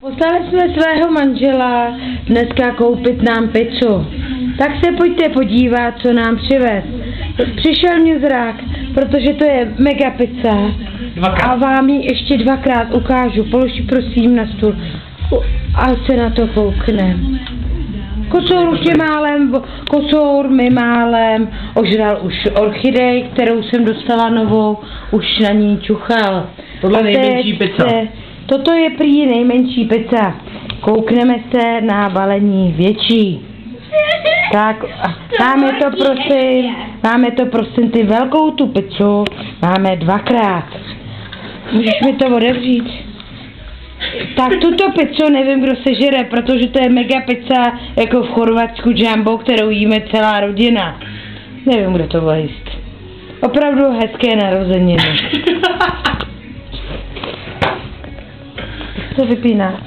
Poslali jsme svého manžela dneska koupit nám pizzu. Tak se pojďte podívat, co nám přivez. Přišel mě zrak, protože to je mega pizza. A vám ji ještě dvakrát ukážu. Polož prosím na stůl. A se na to kouknem. Kocour mi málem ožral už orchidej, kterou jsem dostala novou, už na ní čuchal. Tohle je nejmenší pizza. Toto je prý nejmenší pizza. Koukneme se na balení větší. Tak, máme to prosím ty velkou tu pizzu, máme dvakrát. Můžeš mi to otevřít? Tak tuto pizzu nevím, kdo se žere, protože to je mega pizza jako v Chorvatsku jumbo, kterou jíme celá rodina. Nevím, kdo to bude jíst. Opravdu hezké narozeniny. Jak se vypíná?